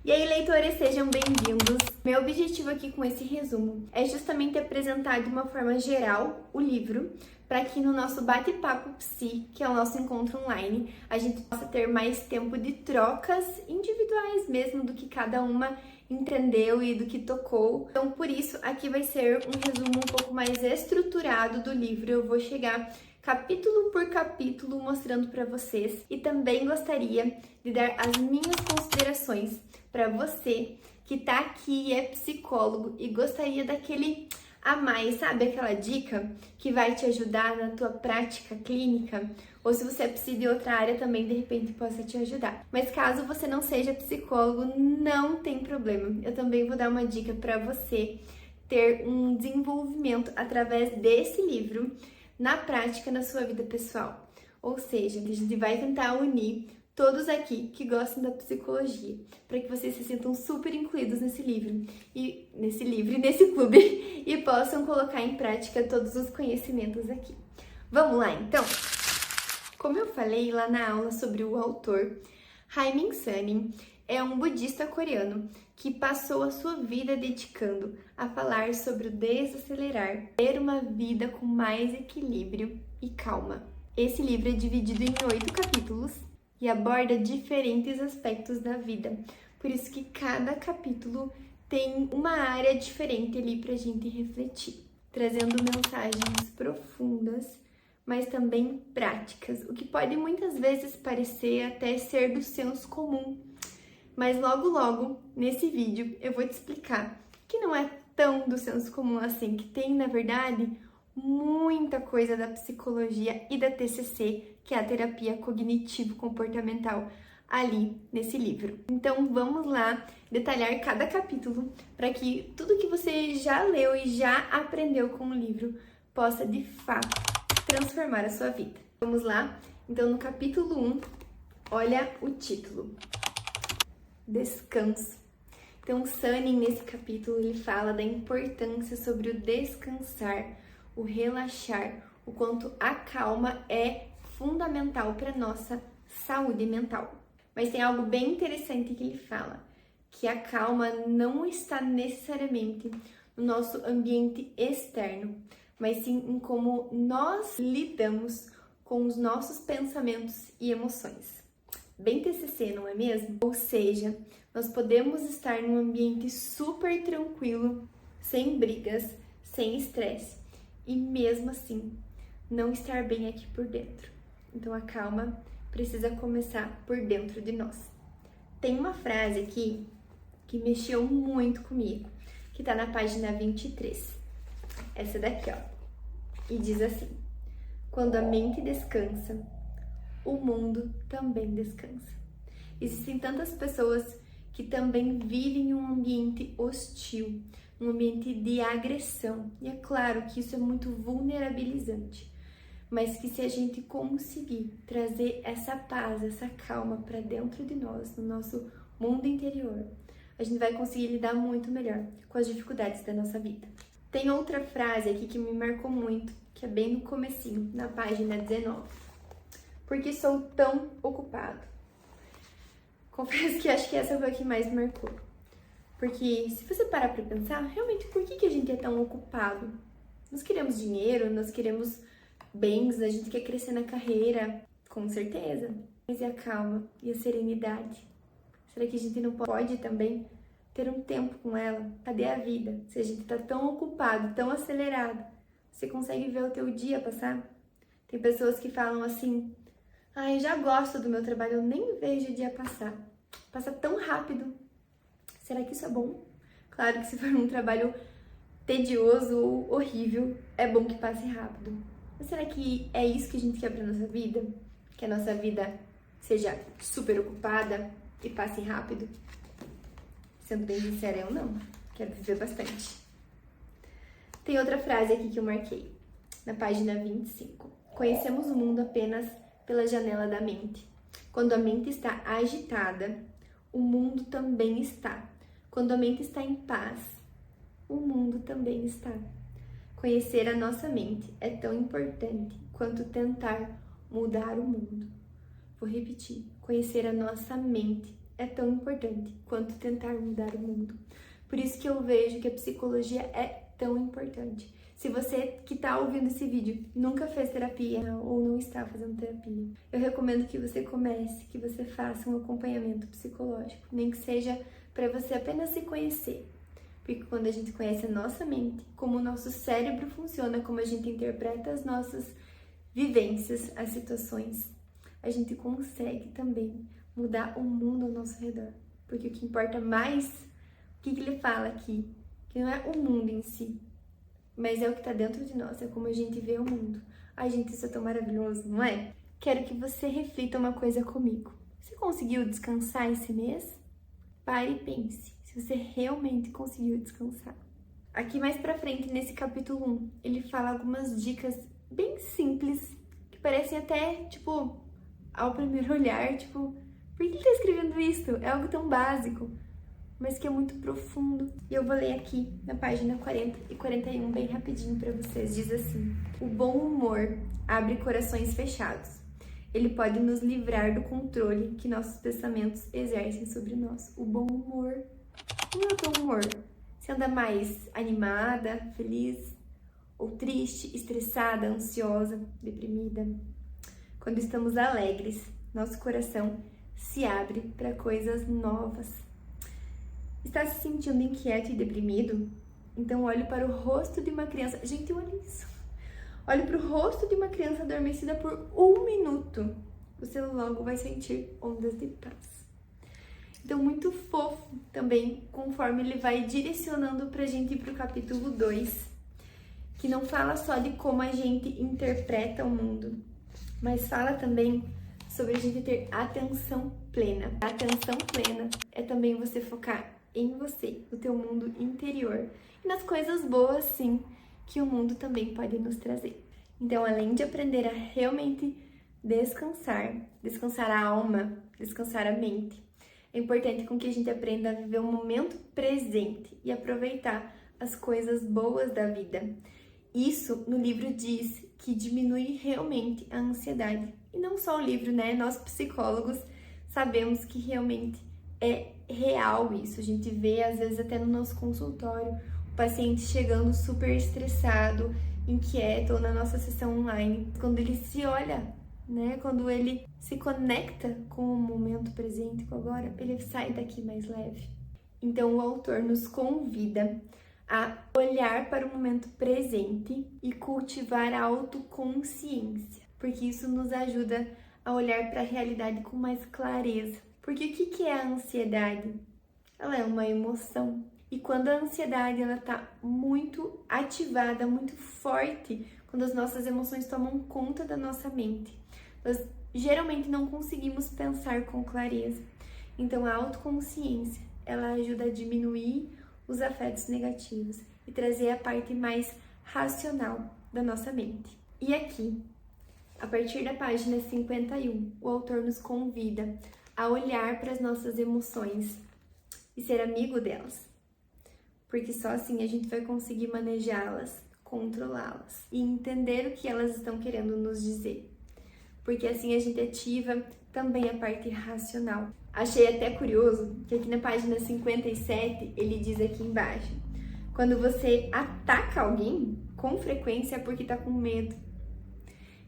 E aí, leitores, sejam bem-vindos! Meu objetivo aqui com esse resumo é justamente apresentar de uma forma geral o livro, para que no nosso bate-papo psi, que é o nosso encontro online, a gente possa ter mais tempo de trocas individuais mesmo do que cada uma entendeu e do que tocou. Então, por isso, aqui vai ser um resumo um pouco mais estruturado do livro. Eu vou chegar capítulo por capítulo mostrando para vocês, e também gostaria de dar as minhas considerações para você que tá aqui e é psicólogo e gostaria daquele a mais, sabe? Aquela dica que vai te ajudar na tua prática clínica, ou se você precisa de outra área também, de repente possa te ajudar. Mas caso você não seja psicólogo, não tem problema. Eu também vou dar uma dica para você ter um desenvolvimento através desse livro na prática na sua vida pessoal. Ou seja, a gente vai tentar unir todos aqui que gostam da psicologia, para que vocês se sintam super incluídos nesse nesse clube, e possam colocar em prática todos os conhecimentos aqui. Vamos lá, então? Como eu falei lá na aula sobre o autor, Haemin Sunim é um budista coreano que passou a sua vida dedicando a falar sobre o desacelerar, ter uma vida com mais equilíbrio e calma. Esse livro é dividido em 8 capítulos e aborda diferentes aspectos da vida. Por isso que cada capítulo tem uma área diferente ali pra gente refletir, trazendo mensagens profundas, mas também práticas, o que pode muitas vezes parecer até ser do senso comum. Mas logo, nesse vídeo, eu vou te explicar que não é tão do senso comum assim, que tem, na verdade, muita coisa da psicologia e da TCC, que é a terapia cognitivo-comportamental, ali nesse livro. Então vamos lá detalhar cada capítulo para que tudo que você já leu e já aprendeu com o livro possa de fato transformar a sua vida. Vamos lá? Então no capítulo 1, olha o título: Descanso. Então Sunim, nesse capítulo, ele fala da importância sobre o descansar, o relaxar, o quanto a calma é fundamental para nossa saúde mental. Mas tem algo bem interessante que ele fala, que a calma não está necessariamente no nosso ambiente externo, mas sim em como nós lidamos com os nossos pensamentos e emoções. Bem TCC, não é mesmo? Ou seja, nós podemos estar num ambiente super tranquilo, sem brigas, sem estresse, e mesmo assim não estar bem aqui por dentro. Então a calma precisa começar por dentro de nós. Tem uma frase aqui que mexeu muito comigo, que tá na página 23. Essa daqui, ó. E diz assim: quando a mente descansa, o mundo também descansa. Existem tantas pessoas que também vivem em um ambiente hostil, um ambiente de agressão. E é claro que isso é muito vulnerabilizante, mas que se a gente conseguir trazer essa paz, essa calma para dentro de nós, no nosso mundo interior, a gente vai conseguir lidar muito melhor com as dificuldades da nossa vida. Tem outra frase aqui que me marcou muito, que é bem no comecinho, na página 19. Porque sou tão ocupado. Confesso que acho que essa foi a que mais me marcou. Porque se você parar para pensar, realmente por que a gente é tão ocupado? Nós queremos dinheiro, nós queremos bens, a gente quer crescer na carreira, com certeza. Mas e a calma e a serenidade? Será que a gente não pode também ter um tempo com ela? Cadê a vida? Se a gente tá tão ocupado, tão acelerado, você consegue ver o teu dia passar? Tem pessoas que falam assim: eu já gosto do meu trabalho, eu nem vejo o dia passar. Passa tão rápido. Será que isso é bom? Claro que se for um trabalho tedioso ou horrível, é bom que passe rápido. Mas será que é isso que a gente quer pra nossa vida? Que a nossa vida seja super ocupada e passe rápido? Sendo bem sincera, eu não. Quero viver bastante. Tem outra frase aqui que eu marquei, na página 25. Conhecemos o mundo apenas pela janela da mente. Quando a mente está agitada, o mundo também está. Quando a mente está em paz, o mundo também está. Conhecer a nossa mente é tão importante quanto tentar mudar o mundo. Vou repetir. Conhecer a nossa mente é tão importante quanto tentar mudar o mundo. Por isso que eu vejo que a psicologia é tão importante. Se você que está ouvindo esse vídeo nunca fez terapia ou não está fazendo terapia, eu recomendo que você comece, que você faça um acompanhamento psicológico, nem que seja para você apenas se conhecer. Porque quando a gente conhece a nossa mente, como o nosso cérebro funciona, como a gente interpreta as nossas vivências, as situações, a gente consegue também mudar o mundo ao nosso redor. Porque o que importa mais, o que ele fala aqui, que não é o mundo em si, mas é o que está dentro de nós, é como a gente vê o mundo. Ai, gente, isso é tão maravilhoso, não é? Quero que você reflita uma coisa comigo. Você conseguiu descansar esse mês? Pare e pense se você realmente conseguiu descansar. Aqui mais pra frente, nesse capítulo 1, ele fala algumas dicas bem simples, que parecem até, tipo, ao primeiro olhar, tipo, por que ele tá escrevendo isso? É algo tão básico, mas que é muito profundo. E eu vou ler aqui na página 40 e 41 bem rapidinho para vocês. Diz assim: o bom humor abre corações fechados. Ele pode nos livrar do controle que nossos pensamentos exercem sobre nós. O bom humor. Como é o teu humor? Você anda mais animada, feliz, ou triste, estressada, ansiosa, deprimida? Quando estamos alegres, nosso coração se abre para coisas novas. Está se sentindo inquieto e deprimido? Então olhe para o rosto de uma criança. Gente, olha isso. Olhe para o rosto de uma criança adormecida por 1 minuto. Você logo vai sentir ondas de paz. Então, muito fofo também, conforme ele vai direcionando pra gente ir pro capítulo 2, que não fala só de como a gente interpreta o mundo, mas fala também sobre a gente ter atenção plena. A atenção plena é também você focar em você, no teu mundo interior e nas coisas boas, sim, que o mundo também pode nos trazer. Então, além de aprender a realmente descansar a alma, descansar a mente, é importante com que a gente aprenda a viver o momento presente e aproveitar as coisas boas da vida. Isso no livro diz que diminui realmente a ansiedade. E não só o livro, né? Nós psicólogos sabemos que realmente é real isso. A gente vê, às vezes, até no nosso consultório, o paciente chegando super estressado, inquieto, ou na nossa sessão online. Quando ele se olha, né? Quando ele se conecta com o momento presente, com agora, ele sai daqui mais leve. Então, o autor nos convida a olhar para o momento presente e cultivar a autoconsciência, porque isso nos ajuda a olhar para a realidade com mais clareza. Porque o que é a ansiedade? Ela é uma emoção. E quando a ansiedade ela está muito ativada, muito forte, quando as nossas emoções tomam conta da nossa mente, nós geralmente não conseguimos pensar com clareza. Então, a autoconsciência, ela ajuda a diminuir os afetos negativos e trazer a parte mais racional da nossa mente. E aqui, a partir da página 51, o autor nos convida a olhar para as nossas emoções e ser amigo delas. Porque só assim a gente vai conseguir manejá-las, controlá-las e entender o que elas estão querendo nos dizer. Porque assim a gente ativa também a parte racional. Achei até curioso que aqui na página 57 ele diz aqui embaixo: quando você ataca alguém, com frequência é porque tá com medo.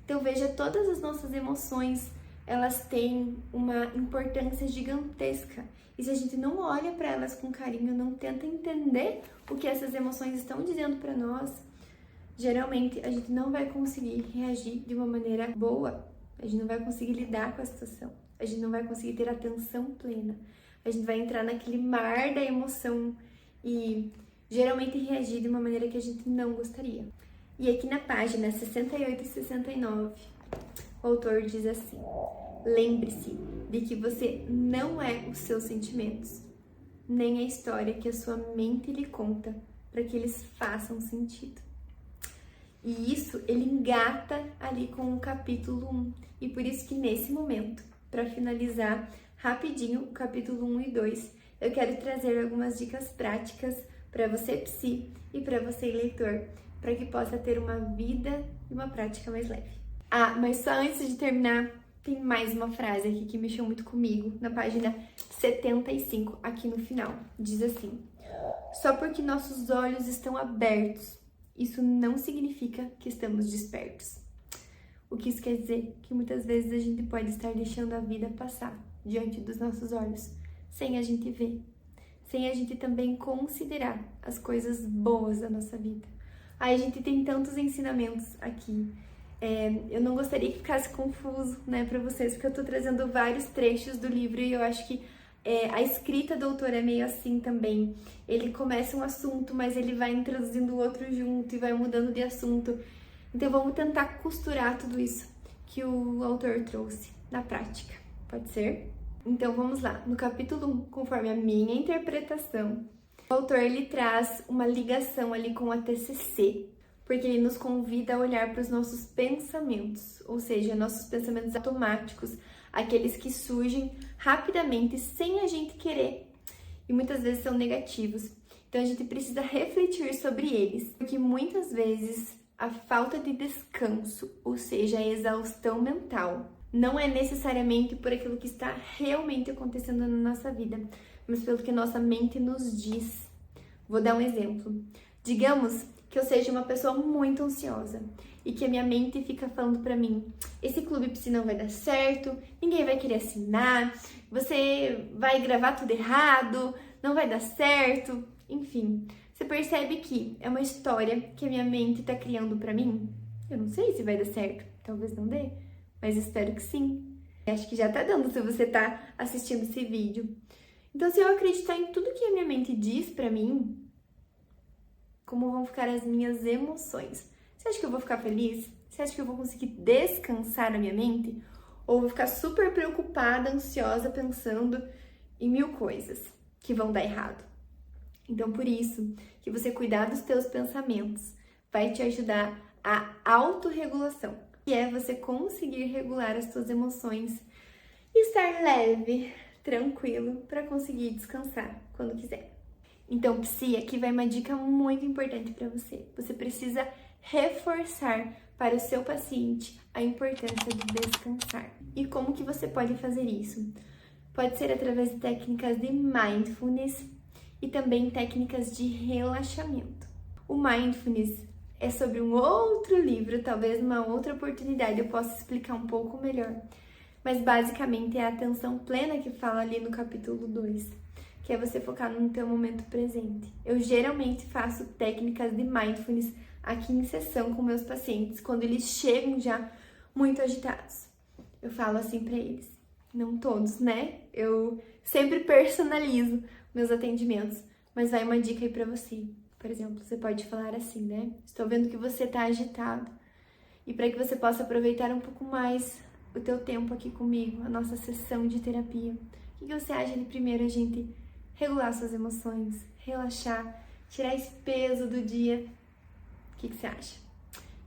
Então veja, todas as nossas emoções, elas têm uma importância gigantesca. E se a gente não olha para elas com carinho, não tenta entender o que essas emoções estão dizendo para nós, geralmente a gente não vai conseguir reagir de uma maneira boa. A gente não vai conseguir lidar com a situação. A gente não vai conseguir ter atenção plena. A gente vai entrar naquele mar da emoção e geralmente reagir de uma maneira que a gente não gostaria. E aqui na página 68 e 69, o autor diz assim: lembre-se de que você não é os seus sentimentos, nem a história que a sua mente lhe conta para que eles façam sentido. E isso ele engata ali com o capítulo 1. E por isso que nesse momento, para finalizar rapidinho o capítulo 1 e 2, eu quero trazer algumas dicas práticas para você psi e para você leitor, para que possa ter uma vida e uma prática mais leve. Ah, mas só antes de terminar, Tem mais uma frase aqui que mexeu muito comigo, na página 75, aqui no final. Diz assim: só porque nossos olhos estão abertos, isso não significa que estamos despertos. O que isso quer dizer? Que muitas vezes a gente pode estar deixando a vida passar diante dos nossos olhos, sem a gente ver, sem a gente também considerar as coisas boas da nossa vida. Aí a gente tem tantos ensinamentos aqui. Eu não gostaria que ficasse confuso, né, para vocês, porque eu tô trazendo vários trechos do livro e eu acho que a escrita do autor é meio assim também. Ele começa um assunto, mas ele vai introduzindo o outro junto e vai mudando de assunto. Então vamos tentar costurar tudo isso que o autor trouxe na prática. Pode ser? Então vamos lá. No capítulo 1, conforme a minha interpretação, o autor ele traz uma ligação ali com a TCC, porque ele nos convida a olhar para os nossos pensamentos, ou seja, nossos pensamentos automáticos, aqueles que surgem rapidamente sem a gente querer e muitas vezes são negativos. Então a gente precisa refletir sobre eles, porque muitas vezes a falta de descanso, ou seja, a exaustão mental, não é necessariamente por aquilo que está realmente acontecendo na nossa vida, mas pelo que nossa mente nos diz. Vou dar um exemplo. Digamos que eu seja uma pessoa muito ansiosa e que a minha mente fica falando pra mim: esse clube piscina não vai dar certo, ninguém vai querer assinar, você vai gravar tudo errado, não vai dar certo, enfim. Você percebe que é uma história que a minha mente tá criando pra mim? Eu não sei se vai dar certo, talvez não dê, mas espero que sim. Acho que já tá dando se você tá assistindo esse vídeo. Então, se eu acreditar em tudo que a minha mente diz pra mim, como vão ficar as minhas emoções? Você acha que eu vou ficar feliz? Você acha que eu vou conseguir descansar a minha mente? Ou vou ficar super preocupada, ansiosa, pensando em mil coisas que vão dar errado? Então, por isso que você cuidar dos teus pensamentos vai te ajudar a autorregulação, que é você conseguir regular as suas emoções e estar leve, tranquilo, para conseguir descansar quando quiser. Então, Psi, aqui vai uma dica muito importante para você. Você precisa reforçar para o seu paciente a importância de descansar. E como que você pode fazer isso? Pode ser através de técnicas de mindfulness e também técnicas de relaxamento. O mindfulness é sobre um outro livro, talvez numa outra oportunidade eu possa explicar um pouco melhor. Mas basicamente é a atenção plena que fala ali no capítulo 2, que é você focar no teu momento presente. Eu geralmente faço técnicas de mindfulness aqui em sessão com meus pacientes, quando eles chegam já muito agitados. Eu falo assim para eles, não todos, né? Eu sempre personalizo meus atendimentos, mas vai uma dica aí para você. Por exemplo, você pode falar assim, né? Estou vendo que você tá agitado. E para que você possa aproveitar um pouco mais o teu tempo aqui comigo, a nossa sessão de terapia, o que você acha de primeiro a gente regular suas emoções, relaxar, tirar esse peso do dia? O que você acha?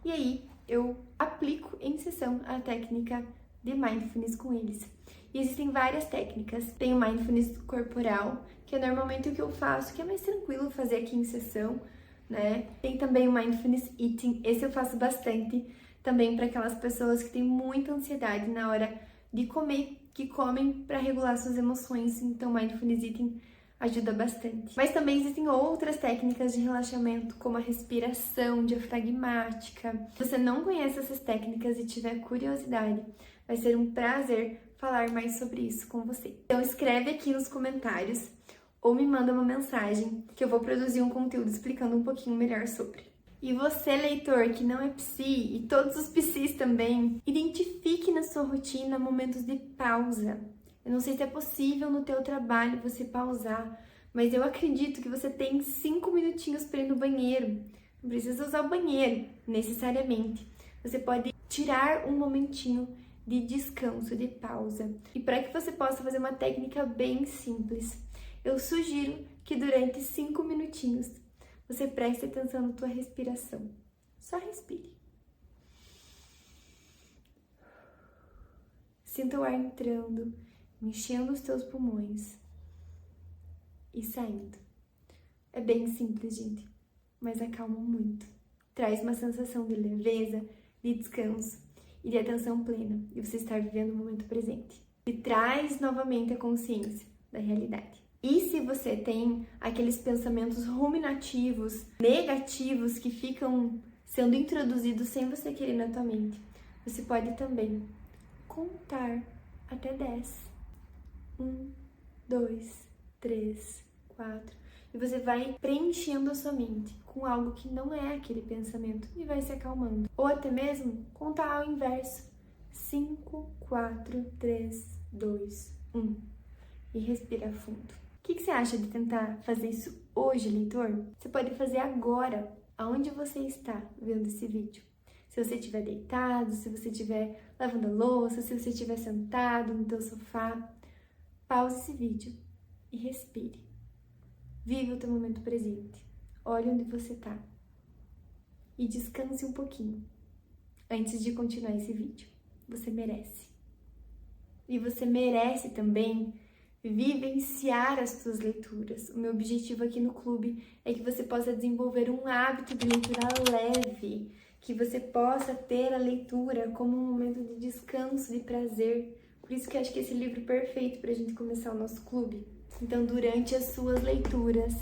E aí, eu aplico em sessão a técnica de mindfulness com eles. E existem várias técnicas. Tem o mindfulness corporal, que é normalmente o que eu faço, que é mais tranquilo fazer aqui em sessão, né? Tem também o mindfulness eating, esse eu faço bastante também para aquelas pessoas que têm muita ansiedade na hora de comer, que comem para regular suas emoções. Então, mindfulness eating ajuda bastante. Mas também existem outras técnicas de relaxamento, como a respiração diafragmática. Se você não conhece essas técnicas e tiver curiosidade, vai ser um prazer falar mais sobre isso com você. Então escreve aqui nos comentários ou me manda uma mensagem que eu vou produzir um conteúdo explicando um pouquinho melhor sobre. E você, leitor, que não é psi, e todos os psis também, identifique na sua rotina momentos de pausa. Eu não sei se é possível no teu trabalho você pausar, mas eu acredito que você tem 5 minutinhos para ir no banheiro. Não precisa usar o banheiro, necessariamente. Você pode tirar um momentinho de descanso, de pausa. E para que você possa fazer uma técnica bem simples, eu sugiro que durante 5 minutinhos você preste atenção na tua respiração. Só respire. Sinta o ar entrando, enchendo os teus pulmões e saindo. É bem simples, gente, mas acalma muito. Traz uma sensação de leveza, de descanso e de atenção plena, e você estar vivendo o momento presente. E traz novamente a consciência da realidade. E se você tem aqueles pensamentos ruminativos, negativos, que ficam sendo introduzidos sem você querer na tua mente, você pode também contar até 10. 1, 2, 3, 4. E você vai preenchendo a sua mente com algo que não é aquele pensamento e vai se acalmando. Ou até mesmo contar ao inverso. 5, 4, 3, 2, 1. E respira fundo. O que você acha de tentar fazer isso hoje, leitor? Você pode fazer agora, aonde você está vendo esse vídeo. Se você estiver deitado, se você estiver lavando a louça, se você estiver sentado no teu sofá, pause esse vídeo e respire. Viva o teu momento presente. Olhe onde você está. E descanse um pouquinho antes de continuar esse vídeo. Você merece. E você merece também vivenciar as suas leituras. O meu objetivo aqui no clube é que você possa desenvolver um hábito de leitura leve, que você possa ter a leitura como um momento de descanso, de prazer. Por isso que eu acho que esse livro é perfeito para a gente começar o nosso clube. Então, durante as suas leituras,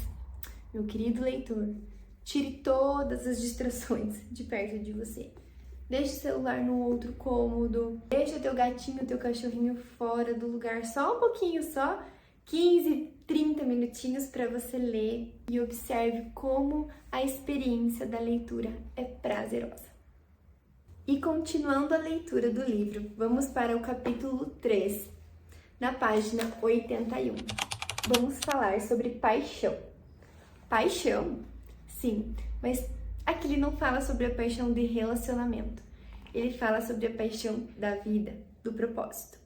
meu querido leitor, tire todas as distrações de perto de você. Deixe o celular no outro cômodo, deixa o teu gatinho, o teu cachorrinho fora do lugar, só um pouquinho, só 15, 30 minutinhos para você ler e observe como a experiência da leitura é prazerosa. E continuando a leitura do livro, vamos para o capítulo 3, na página 81. Vamos falar sobre paixão. Paixão? Sim, mas aqui ele não fala sobre a paixão de relacionamento. Ele fala sobre a paixão da vida, do propósito.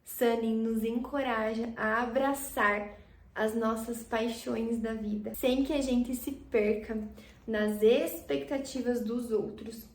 Sunny nos encoraja a abraçar as nossas paixões da vida, sem que a gente se perca nas expectativas dos outros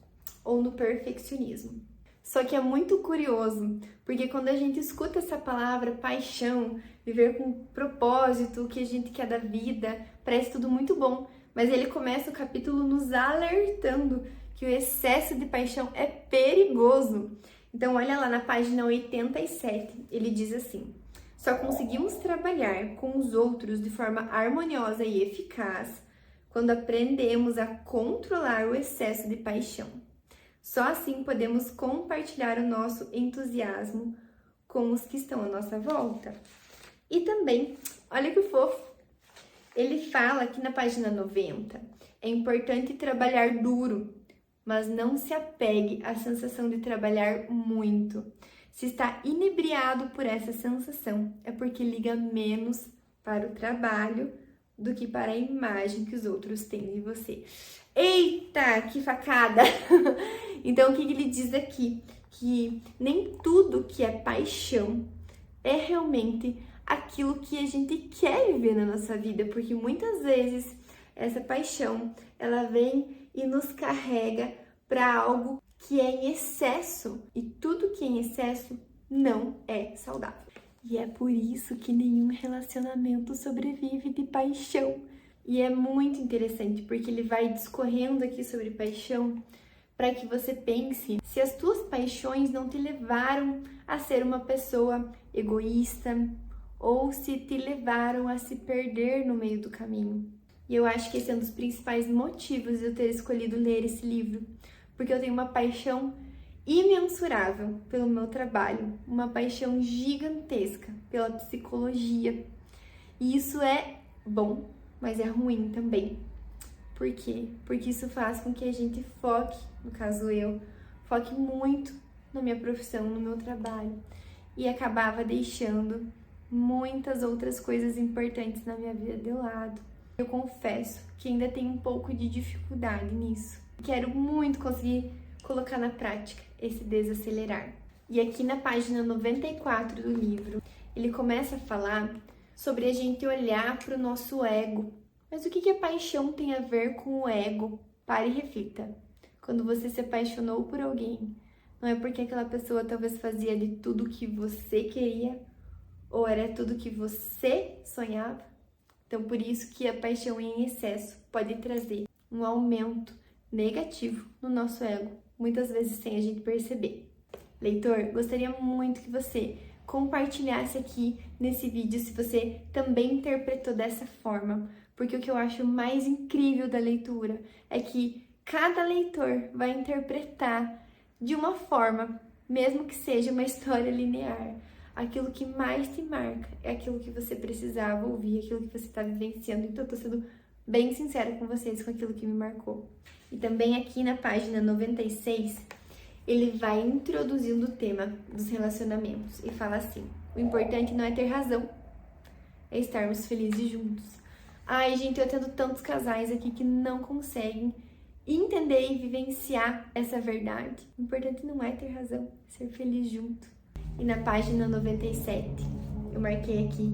ou no perfeccionismo. Só que é muito curioso, porque quando a gente escuta essa palavra paixão, viver com propósito, o que a gente quer da vida, parece tudo muito bom. Mas ele começa o capítulo nos alertando que o excesso de paixão é perigoso. Então, olha lá na página 87, ele diz assim: só conseguimos trabalhar com os outros de forma harmoniosa e eficaz quando aprendemos a controlar o excesso de paixão. Só assim podemos compartilhar o nosso entusiasmo com os que estão à nossa volta. E também, olha que fofo, ele fala aqui na página 90, é importante trabalhar duro, mas não se apegue à sensação de trabalhar muito. Se está inebriado por essa sensação, é porque liga menos para o trabalho do que para a imagem que os outros têm de você. Eita, que facada! Então, o que ele diz aqui? Que nem tudo que é paixão é realmente aquilo que a gente quer viver na nossa vida, porque muitas vezes essa paixão, ela vem e nos carrega para algo que é em excesso, e tudo que é em excesso não é saudável. E é por isso que nenhum relacionamento sobrevive de paixão. E é muito interessante, porque ele vai discorrendo aqui sobre paixão para que você pense se as tuas paixões não te levaram a ser uma pessoa egoísta ou se te levaram a se perder no meio do caminho. E eu acho que esse é um dos principais motivos de eu ter escolhido ler esse livro, porque eu tenho uma paixão imensurável pelo meu trabalho, uma paixão gigantesca pela psicologia. E isso é bom, mas é ruim também. Por quê? Porque isso faz com que a gente foque, no caso eu, foque muito na minha profissão, no meu trabalho, e acabava deixando muitas outras coisas importantes na minha vida de lado. Eu confesso que ainda tenho um pouco de dificuldade nisso. Quero muito conseguir colocar na prática esse desacelerar. E aqui na página 94 do livro, ele começa a falar sobre a gente olhar para o nosso ego. Mas o que a paixão tem a ver com o ego? Pare e reflita. Quando você se apaixonou por alguém, não é porque aquela pessoa talvez fazia de tudo que você queria, ou era tudo que você sonhava? Então, por isso que a paixão em excesso pode trazer um aumento negativo no nosso ego, muitas vezes sem a gente perceber. Leitor, gostaria muito que você compartilhasse aqui nesse vídeo se você também interpretou dessa forma, porque o que eu acho mais incrível da leitura é que cada leitor vai interpretar de uma forma, mesmo que seja uma história linear. Aquilo que mais te marca é aquilo que você precisava ouvir, aquilo que você está vivenciando. Então, eu tô sendo bem sincera com vocês com aquilo que me marcou. E também aqui na página 96, ele vai introduzindo o tema dos relacionamentos e fala assim: o importante não é ter razão, é estarmos felizes juntos. Ai, gente, eu atendo tantos casais aqui que não conseguem entender e vivenciar essa verdade. O importante não é ter razão, é ser feliz junto. E na página 97, eu marquei aqui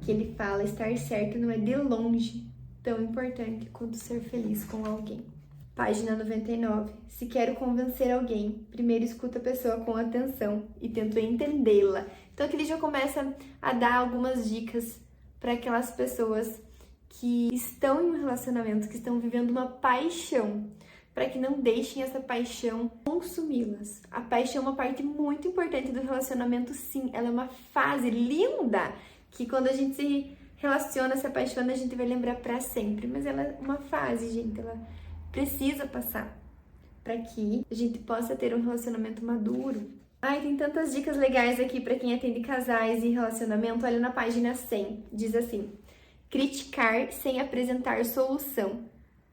que ele fala: estar certo não é de longe tão importante quanto ser feliz com alguém. Página 99. Se quero convencer alguém, primeiro escuta a pessoa com atenção e tento entendê-la. Então aqui ele já começa a dar algumas dicas para aquelas pessoas que estão em um relacionamento, que estão vivendo uma paixão, para que não deixem essa paixão consumi-las. A paixão é uma parte muito importante do relacionamento, sim. Ela é uma fase linda, que quando a gente se relaciona, se apaixona, a gente vai lembrar para sempre. Mas ela é uma fase, gente, ela precisa passar para que a gente possa ter um relacionamento maduro. Ai, tem tantas dicas legais aqui para quem atende casais e relacionamento. Olha na página 100, diz assim: criticar sem apresentar solução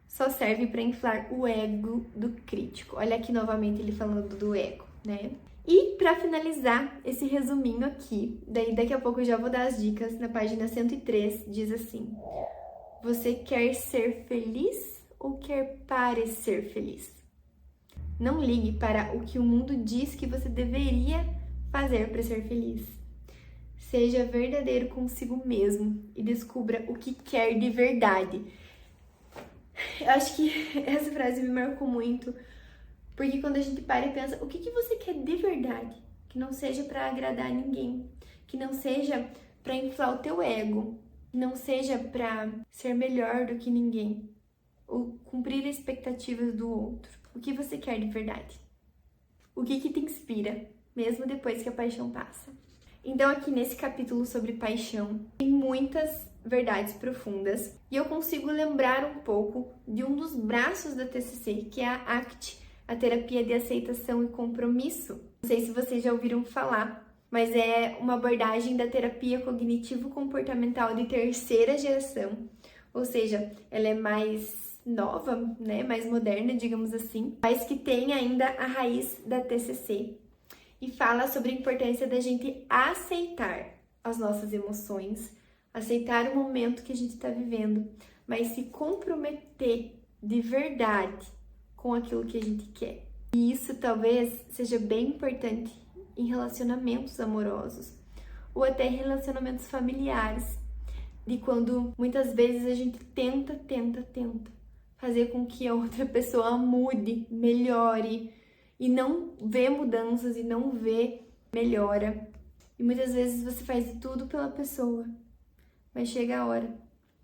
só serve para inflar o ego do crítico. Olha aqui novamente ele falando do ego, né? E para finalizar esse resuminho aqui, daí daqui a pouco eu já vou dar as dicas, na página 103 diz assim: você quer ser feliz ou quer parecer feliz? Não ligue para o que o mundo diz que você deveria fazer para ser feliz. Seja verdadeiro consigo mesmo e descubra o que quer de verdade. Eu acho que essa frase me marcou muito, porque quando a gente para e pensa, o que você quer de verdade? Que não seja para agradar ninguém, que não seja para inflar o teu ego, que não seja para ser melhor do que ninguém, ou cumprir as expectativas do outro. O que você quer de verdade? O que te inspira, mesmo depois que a paixão passa? Então aqui nesse capítulo sobre paixão, tem muitas verdades profundas e eu consigo lembrar um pouco de um dos braços da TCC, que é a ACT, a Terapia de Aceitação e Compromisso. Não sei se vocês já ouviram falar, mas é uma abordagem da terapia cognitivo-comportamental de terceira geração, ou seja, ela é mais nova, né, mais moderna, digamos assim, mas que tem ainda a raiz da TCC e fala sobre a importância da gente aceitar as nossas emoções, aceitar o momento que a gente está vivendo, mas se comprometer de verdade com aquilo que a gente quer. E isso talvez seja bem importante em relacionamentos amorosos ou até relacionamentos familiares, de quando muitas vezes a gente tenta fazer com que a outra pessoa mude, melhore, e não vê mudanças e não vê melhora. E muitas vezes você faz tudo pela pessoa, mas chega a hora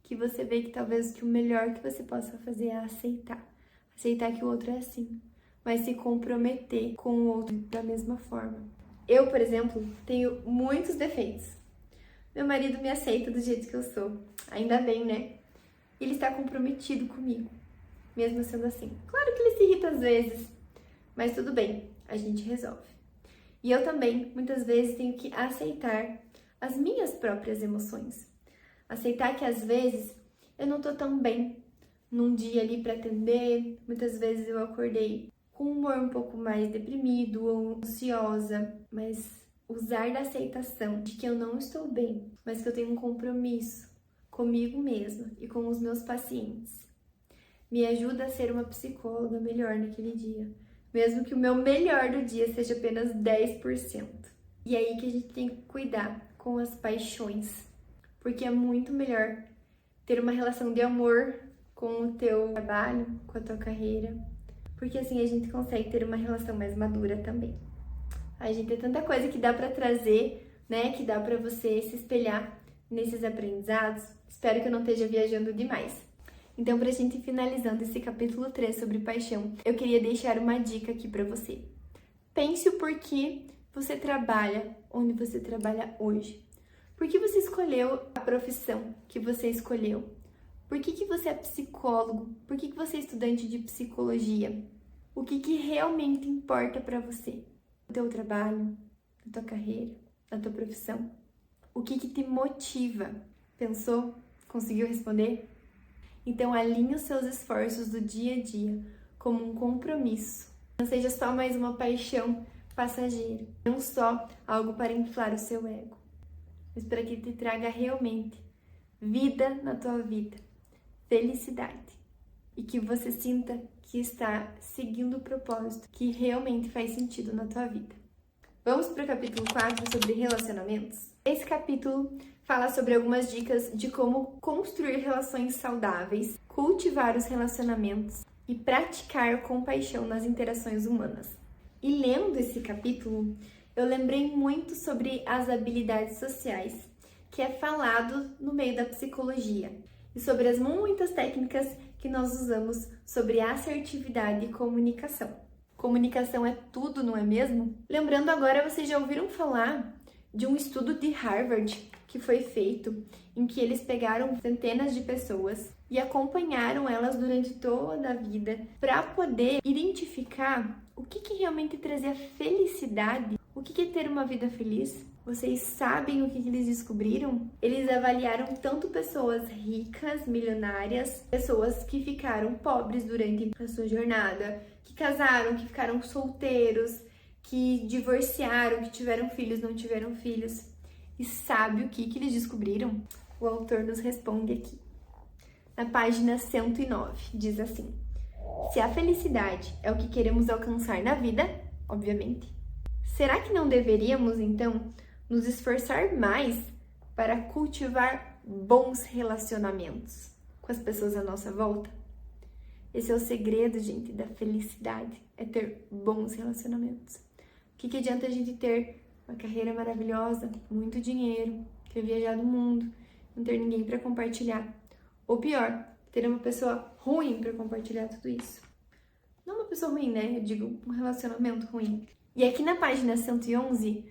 que você vê que talvez que o melhor que você possa fazer é aceitar. Aceitar que o outro é assim, mas se comprometer com o outro da mesma forma. Eu, por exemplo, tenho muitos defeitos. Meu marido me aceita do jeito que eu sou. Ainda bem, né? Ele está comprometido comigo, mesmo sendo assim. Claro que ele se irrita às vezes, mas tudo bem, a gente resolve. E eu também, muitas vezes, tenho que aceitar as minhas próprias emoções. Aceitar que às vezes eu não tô tão bem num dia ali para atender. Muitas vezes eu acordei com um humor um pouco mais deprimido ou ansiosa, mas usar da aceitação de que eu não estou bem, mas que eu tenho um compromisso comigo mesma e com os meus pacientes, me ajuda a ser uma psicóloga melhor naquele dia, mesmo que o meu melhor do dia seja apenas 10%. E é aí que a gente tem que cuidar com as paixões, porque é muito melhor ter uma relação de amor com o teu trabalho, com a tua carreira, porque assim a gente consegue ter uma relação mais madura também. A gente tem tanta coisa que dá para trazer, né, que dá para você se espelhar nesses aprendizados. Espero que eu não esteja viajando demais. Então, pra gente ir finalizando esse capítulo 3 sobre paixão, eu queria deixar uma dica aqui para você. Pense o porquê você trabalha onde você trabalha hoje. Por que você escolheu a profissão que você escolheu? Por que você é psicólogo? Por que você é estudante de psicologia? O que realmente importa para você? No teu trabalho, na tua carreira, na tua profissão? O que te motiva? Pensou? Conseguiu responder? Então alinhe os seus esforços do dia a dia como um compromisso. Não seja só mais uma paixão passageira, não só algo para inflar o seu ego, mas para que te traga realmente vida na tua vida, felicidade, e que você sinta que está seguindo o propósito que realmente faz sentido na tua vida. Vamos para o capítulo 4 sobre relacionamentos? Esse capítulo fala sobre algumas dicas de como construir relações saudáveis, cultivar os relacionamentos e praticar compaixão nas interações humanas. E lendo esse capítulo, eu lembrei muito sobre as habilidades sociais, que é falado no meio da psicologia, e sobre as muitas técnicas que nós usamos sobre assertividade e comunicação. Comunicação é tudo, não é mesmo? Lembrando agora, vocês já ouviram falar de um estudo de Harvard que foi feito, em que eles pegaram centenas de pessoas e acompanharam elas durante toda a vida para poder identificar o que realmente trazia felicidade, o que é ter uma vida feliz. Vocês sabem o que eles descobriram? Eles avaliaram tanto pessoas ricas, milionárias, pessoas que ficaram pobres durante a sua jornada, que casaram, que ficaram solteiros, que divorciaram, que tiveram filhos, não tiveram filhos. E sabe o que eles descobriram? O autor nos responde aqui. Na página 109, diz assim: se a felicidade é o que queremos alcançar na vida, obviamente, será que não deveríamos, então, nos esforçar mais para cultivar bons relacionamentos com as pessoas à nossa volta? Esse é o segredo, gente, da felicidade, é ter bons relacionamentos. O que adianta a gente ter uma carreira maravilhosa, muito dinheiro, ter viajado o mundo, não ter ninguém para compartilhar? Ou pior, ter uma pessoa ruim para compartilhar tudo isso. Não uma pessoa ruim, né? Eu digo um relacionamento ruim. E aqui na página 111,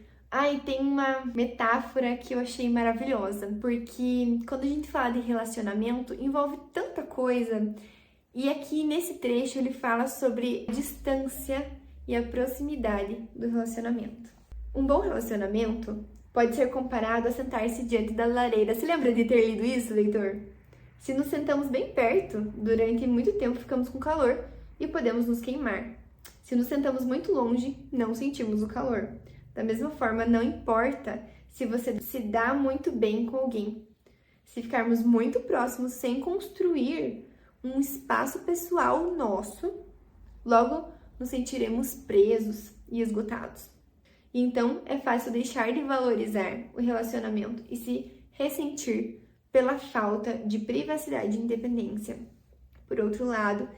tem uma metáfora que eu achei maravilhosa, porque quando a gente fala de relacionamento, envolve tanta coisa. E aqui nesse trecho ele fala sobre a distância e a proximidade do relacionamento. Um bom relacionamento pode ser comparado a sentar-se diante da lareira. Você lembra de ter lido isso, leitor? Se nos sentamos bem perto, durante muito tempo ficamos com calor e podemos nos queimar. Se nos sentamos muito longe, não sentimos o calor. Da mesma forma, não importa se você se dá muito bem com alguém. Se ficarmos muito próximos sem construir um espaço pessoal nosso, logo nos sentiremos presos e esgotados. Então, é fácil deixar de valorizar o relacionamento e se ressentir pela falta de privacidade e independência. Por outro lado,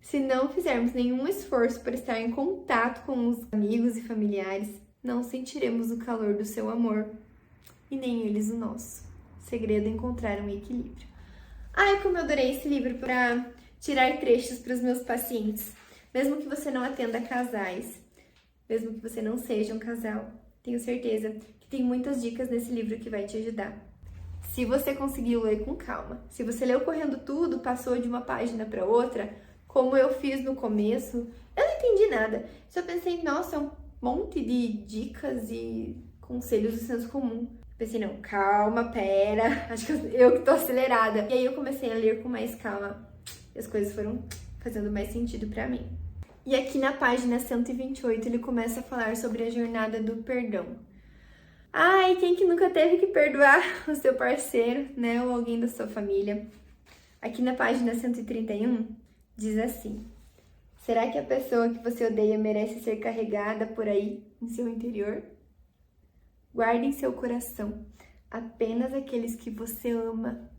se não fizermos nenhum esforço para estar em contato com os amigos e familiares, não sentiremos o calor do seu amor e nem eles o nosso. O segredo é encontrar um equilíbrio. Como eu adorei esse livro para tirar trechos para os meus pacientes. Mesmo que você não atenda casais, mesmo que você não seja um casal, tenho certeza que tem muitas dicas nesse livro que vai te ajudar. Se você conseguiu ler com calma, se você leu correndo tudo, passou de uma página para outra, como eu fiz no começo, eu não entendi nada. Só pensei, nossa, é um monte de dicas e conselhos do senso comum. Pensei, não, calma, pera, acho que eu que tô acelerada. E aí eu comecei a ler com mais calma e as coisas foram fazendo mais sentido pra mim. E aqui na página 128 ele começa a falar sobre a jornada do perdão. Quem que nunca teve que perdoar o seu parceiro, né, ou alguém da sua família? Aqui na página 131 diz assim: será que a pessoa que você odeia merece ser carregada por aí em seu interior? Guarde em seu coração apenas aqueles que você ama.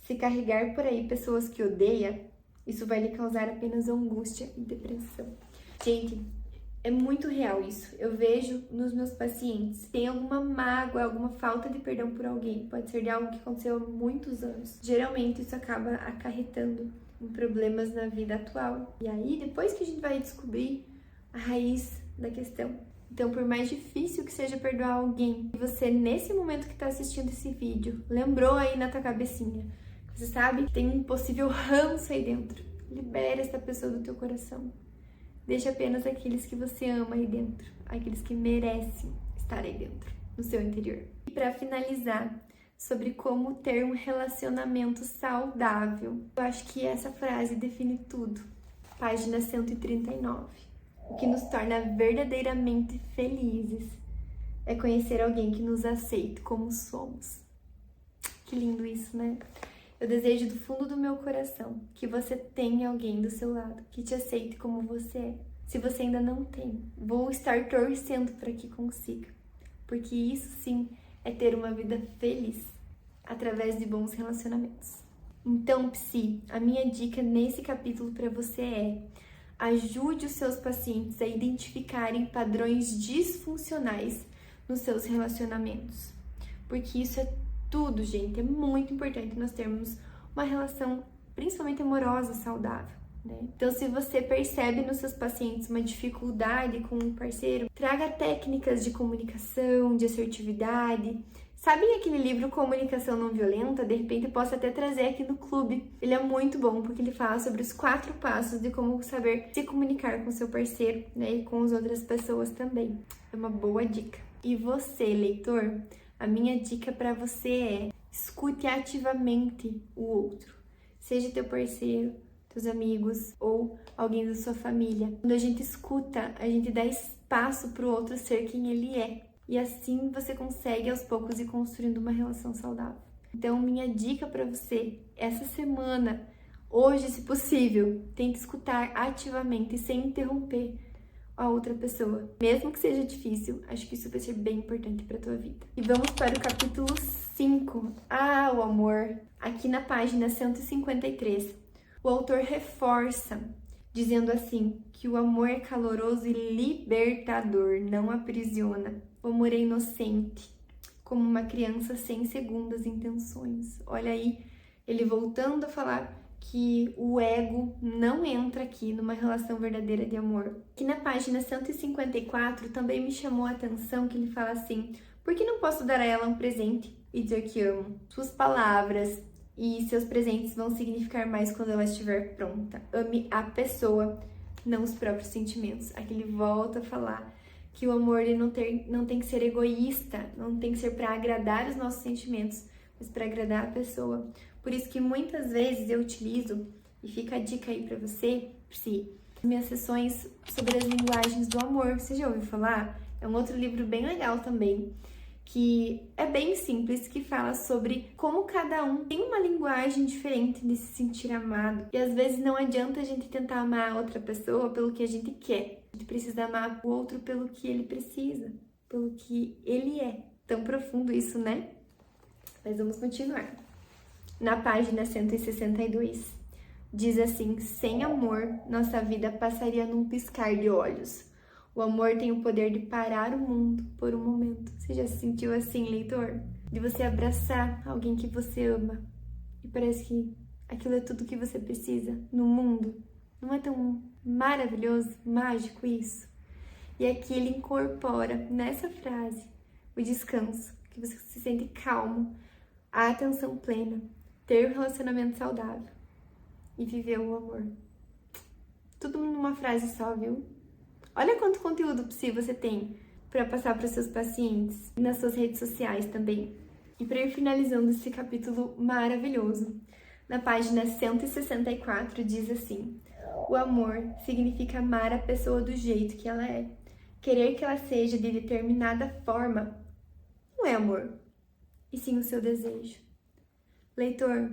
Se carregar por aí pessoas que odeia, isso vai lhe causar apenas angústia e depressão. Gente, é muito real isso. Eu vejo nos meus pacientes, tem alguma mágoa, alguma falta de perdão por alguém. Pode ser de algo que aconteceu há muitos anos. Geralmente isso acaba acarretando em problemas na vida atual. E aí, depois que a gente vai descobrir a raiz da questão. Então, por mais difícil que seja perdoar alguém, você, nesse momento que tá assistindo esse vídeo, lembrou aí na tua cabecinha, você sabe que tem um possível ranço aí dentro. Libera essa pessoa do teu coração. Deixa apenas aqueles que você ama aí dentro, aqueles que merecem estar aí dentro, no seu interior. E para finalizar, sobre como ter um relacionamento saudável, eu acho que essa frase define tudo. Página 139. O que nos torna verdadeiramente felizes é conhecer alguém que nos aceite como somos. Que lindo isso, né? Eu desejo do fundo do meu coração que você tenha alguém do seu lado que te aceite como você é. Se você ainda não tem, vou estar torcendo para que consiga, porque isso sim é ter uma vida feliz através de bons relacionamentos. Então, Psi, a minha dica nesse capítulo para você é: ajude os seus pacientes a identificarem padrões disfuncionais nos seus relacionamentos, porque isso é tudo, gente. É muito importante nós termos uma relação, principalmente amorosa, saudável, né? Então, se você percebe nos seus pacientes uma dificuldade com um parceiro, traga técnicas de comunicação, de assertividade. Sabem aquele livro Comunicação Não Violenta? De repente, eu posso até trazer aqui no clube. Ele é muito bom, porque ele fala sobre os 4 passos de como saber se comunicar com seu parceiro, né? E com as outras pessoas também. É uma boa dica. E você, leitor? A minha dica para você é: escute ativamente o outro, seja teu parceiro, teus amigos ou alguém da sua família. Quando a gente escuta, a gente dá espaço para o outro ser quem ele é, e assim você consegue aos poucos ir construindo uma relação saudável. Então, minha dica para você essa semana, hoje, se possível, tente escutar ativamente, sem interromper a outra pessoa. Mesmo que seja difícil, acho que isso vai ser bem importante para tua vida. E vamos para o capítulo 5. O amor. Aqui na página 153, o autor reforça, dizendo assim, que o amor é caloroso e libertador, não aprisiona. O amor é inocente, como uma criança sem segundas intenções. Olha aí, ele voltando a falar que o ego não entra aqui numa relação verdadeira de amor. Aqui na página 154 também me chamou a atenção que ele fala assim: por que não posso dar a ela um presente e dizer que amo? Suas palavras e seus presentes vão significar mais quando ela estiver pronta. Ame a pessoa, não os próprios sentimentos. Aqui ele volta a falar que o amor ele não tem que ser egoísta, não tem que ser para agradar os nossos sentimentos, mas para agradar a pessoa. Por isso que muitas vezes eu utilizo, e fica a dica aí pra você, Psi, minhas sessões sobre as linguagens do amor. Você já ouviu falar? É um outro livro bem legal também, que é bem simples, que fala sobre como cada um tem uma linguagem diferente de se sentir amado. E às vezes não adianta a gente tentar amar a outra pessoa pelo que a gente quer. A gente precisa amar o outro pelo que ele precisa, pelo que ele é. Tão profundo isso, né? Mas vamos continuar. Na página 162, diz assim: sem amor, nossa vida passaria num piscar de olhos. O amor tem o poder de parar o mundo por um momento. Você já se sentiu assim, leitor? De você abraçar alguém que você ama e parece que aquilo é tudo que você precisa no mundo. Não é tão maravilhoso, mágico isso? E aqui ele incorpora nessa frase o descanso, que você se sente calmo, a atenção plena, ter um relacionamento saudável e viver o amor. Tudo numa frase só, viu? Olha quanto conteúdo Psi você tem para passar para os seus pacientes e nas suas redes sociais também. E para ir finalizando esse capítulo maravilhoso, na página 164 diz assim: o amor significa amar a pessoa do jeito que ela é. Querer que ela seja de determinada forma não é amor, e sim o seu desejo. Leitor,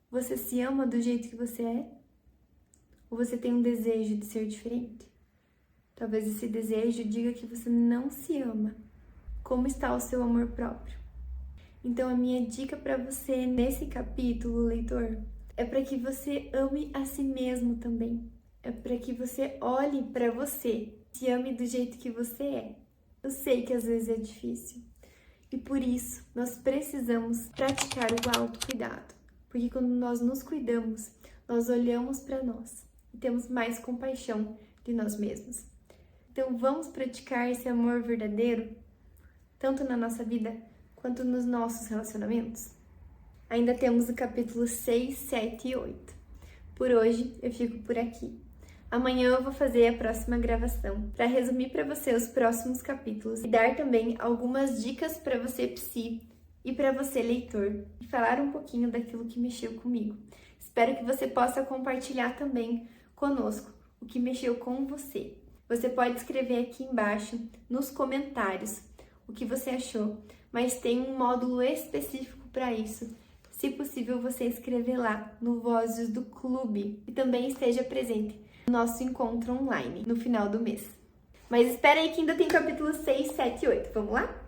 você se ama do jeito que você é? Ou você tem um desejo de ser diferente? Talvez esse desejo diga que você não se ama. Como está o seu amor próprio? Então, a minha dica para você nesse capítulo, leitor, é para que você ame a si mesmo também. É para que você olhe para você, se ame do jeito que você é. Eu sei que às vezes é difícil. E por isso, nós precisamos praticar o autocuidado. Porque quando nós nos cuidamos, nós olhamos para nós e temos mais compaixão de nós mesmos. Então vamos praticar esse amor verdadeiro, tanto na nossa vida quanto nos nossos relacionamentos? Ainda temos o capítulo 6, 7 e 8. Por hoje eu fico por aqui. Amanhã eu vou fazer a próxima gravação para resumir para você os próximos capítulos e dar também algumas dicas para você, psi, e para você, leitor, e falar um pouquinho daquilo que mexeu comigo. Espero que você possa compartilhar também conosco o que mexeu com você. Você pode escrever aqui embaixo nos comentários o que você achou, mas tem um módulo específico para isso. Se possível, você escrever lá no Vozes do Clube e também esteja presente no nosso encontro online no final do mês. Mas espera aí que ainda tem capítulo 6, 7 e 8. Vamos lá?